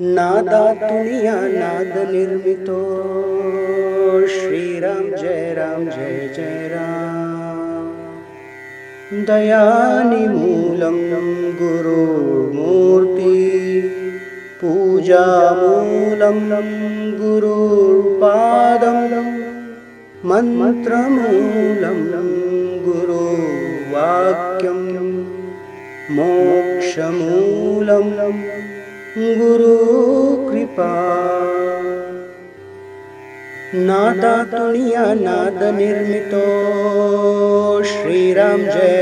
नादातुनिया नाद निर्मितो श्रीराम जय जय राम। दयानिमूलं गुरुर्मूर्ति पूजामूलं गुरुर्पादं मन्त्रमूलं गुरुवाक्यं मोक्षमूलं गुरु कृपा। नादातुनिया नाद निर्मितो श्रीराम जय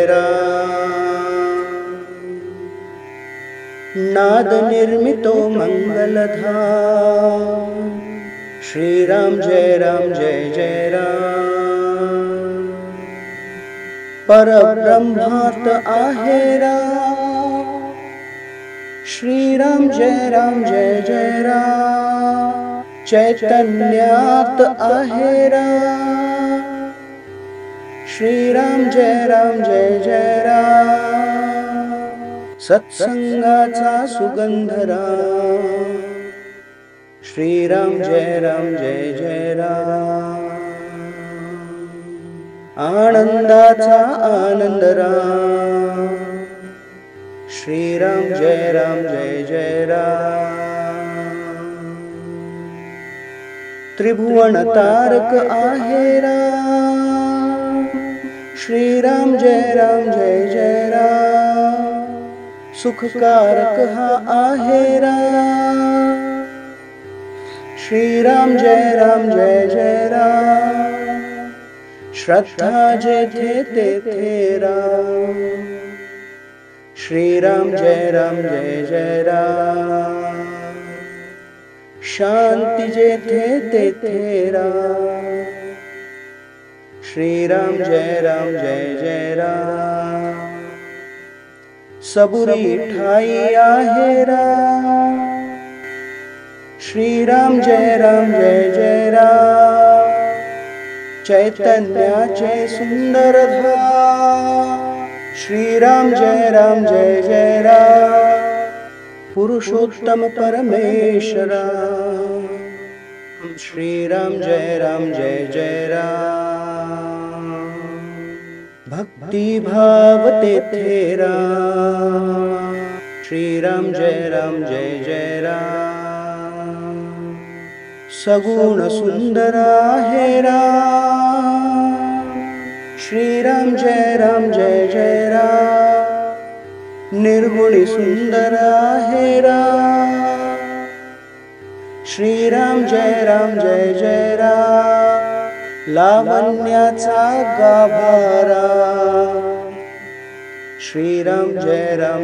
राम। नाद निर्मितो मंगलधाम श्रीराम जय राम। परब्रह्मात आहेरा श्रीराम जय राम। चैतन्यात आहेरा श्रीराम जय राम। सत्संगाचा सुगंधरा श्रीराम जय राम। आनंदाचा आनंदरा श्रीराम जय राम। त्रिभुवन तारक आहेरा श्रीराम जय राम। सुखकारक हा आहेरा श्रीराम जय राम। श्रद्धा जेथे तेथे राम श्रीराम जय राम। शांति जेथे तेथे राम श्रीराम जय राम। सबुरी ठाई आहेरा श्रीराम जय राम। चैतन्याचे सुंदर धाम श्रीराम जय राम। पुरुषोत्तम परमेश्वरा श्रीराम जय राम। भक्ति भाव तेथे राम श्रीराम जय राम। सगुण सुंदर आहेरा श्रीराम जय राम। निर्गुणी सुंदर आहेरा श्रीराम जय राम। लावण्याचा गाभारा श्रीराम जय राम।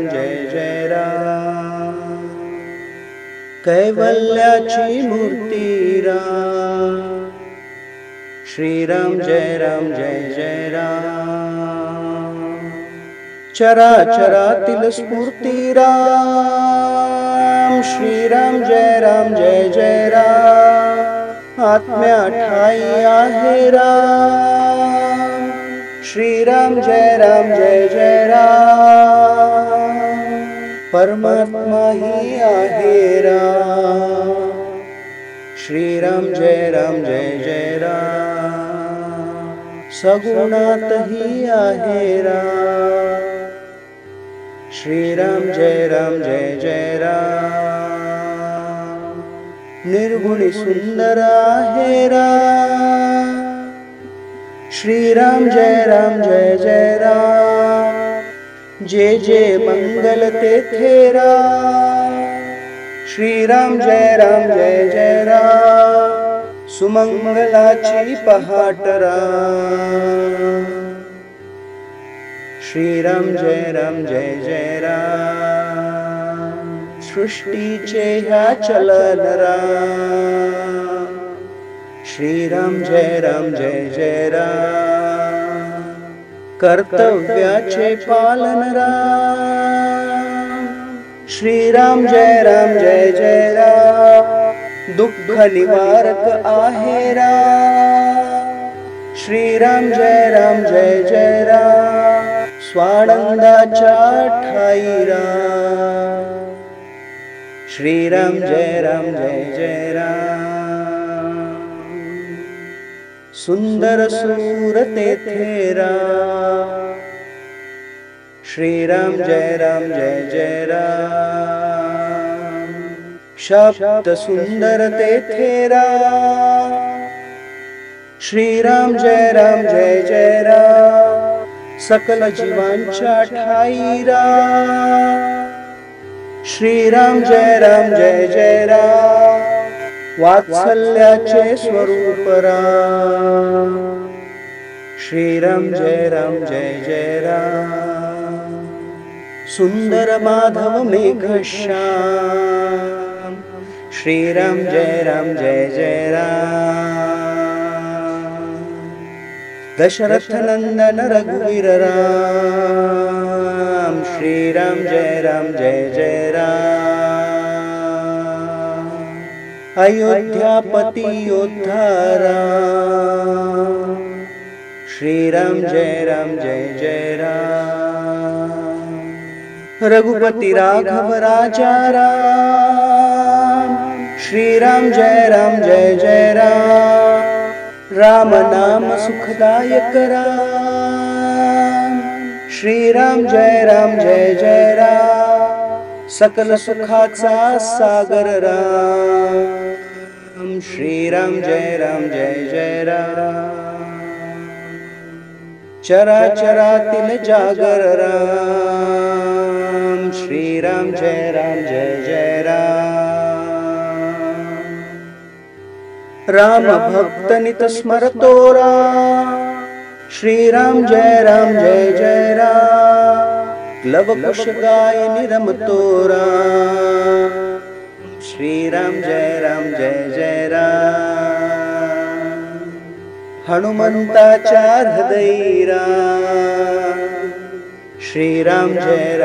कैवल्याची मूर्ती राम श्रीराम जय राम। चराचरातील स्फूर्ती राम श्रीराम जय राम। आत्म्या ठाई आहे राम श्रीराम जय राम। परमात्मा ही आहे राम श्रीराम जय राम। सगुणात ही आहे राम श्रीराम जय राम। निर्गुणी सुंदर आहे राम श्रीराम जय राम। जे जे मंगल तेथे राम श्रीराम जय राम। सुमंगलाची पहाट राम श्रीराम जय राम। सृष्टीचे ह्या चलन राम श्रीराम जय राम। कर्तव्याचे पालन राम श्रीराम जय राम। दुःख निवारक आहे राम श्रीराम जय राम। स्वानंदाच्या ठाई राम श्री राम जय जय राम। सुंदर सूरते तेरा, श्री राम जय जय राम। शब्द सुंदर ते तेरा, श्री राम जय जय राम। सकल जीवांच्या ठाईरा, श्री राम जय जय राम। वात्सल्याचे स्वरूप राम, श्री राम जय जय राम। सुंदर माधव मेघश्याम, श्री राम जय जय राम। दशरथ नंदन रघुवीर राम, श्री राम जय जय राम। अयोध्यापति योद्धा राम, श्री राम जय जय राम। रघुपति राघव राजा राम, श्री राम जय जय राम। राम नाम सुखदायक राम, श्री राम जय जय राम। सकल सुखाचा सागर राम, श्री राम जय जय राम। चराचरातील जागर राम, श्री राम जय जय राम। राम भक्त नित स्मरतो राम, श्री राम जय जय राम। लव कुश गाय निरमतो राम, श्री राम जय जय राम। हनुमंताच्या हृदयी राम, श्री राम जय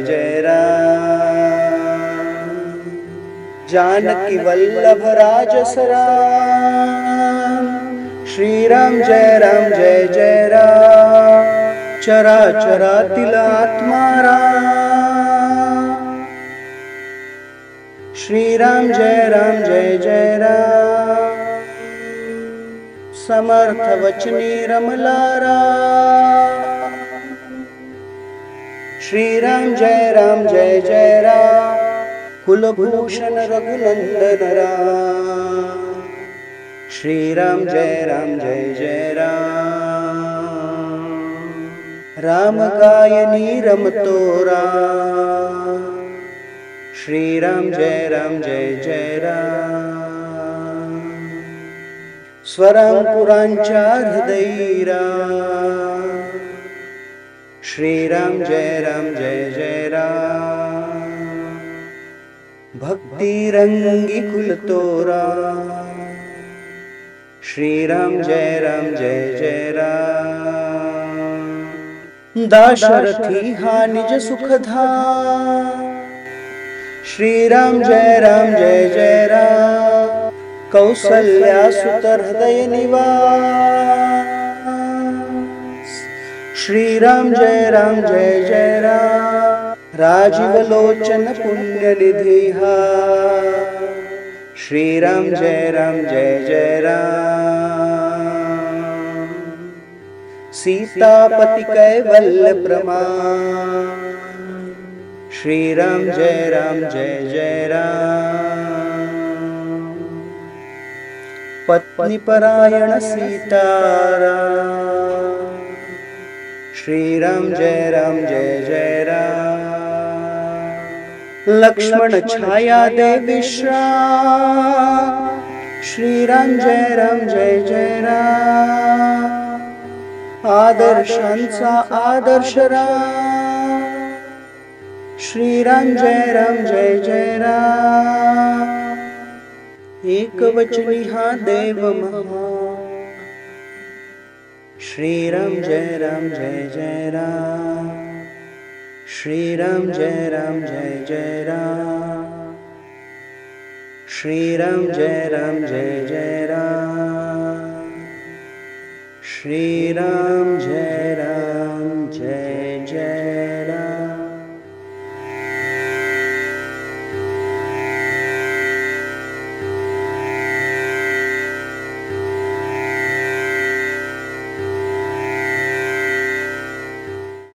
जय राम। जानकी वल्लभ राजस राम, श्री राम जय जय राम। चराचरातील आत्मा राम, श्री राम जय जय राम। समर्थ वचनी रमला राम, श्री राम जय जय राम। कुलभूषण रघुनंदन राम, श्री राम जय जय राम। राम गायनी रमतो राम, श्री राम जय जय राम। स्वरांकुरांच्या हृदयी राम, श्री राम जय जय राम। भक्ति रंगी खुलतो राम, श्री राम जय जय राम। दाशरथी हा निज सुखधाम, श्री राम जय जय राम। कौसल्या सुत हृदय निवास, श्री राम जय जय राम। राजीव लोचन पुण्य निधि हा, श्री राम जय जय राम। सीतापति कैवल्य प्रमाण, श्री राम जय जय राम। पत्नी परायण सीताराम, श्री राम जय जय राम। लक्ष्मण छाया दे विश्राम, श्री राम जय जय राम। आदर्शांचा आदर्श राम, श्री राम जय जय राम। एकवचनी हा देव महान, श्री राम जय जय राम। श्री राम जय जय राम। श्री राम जय जय राम। श्री राम जय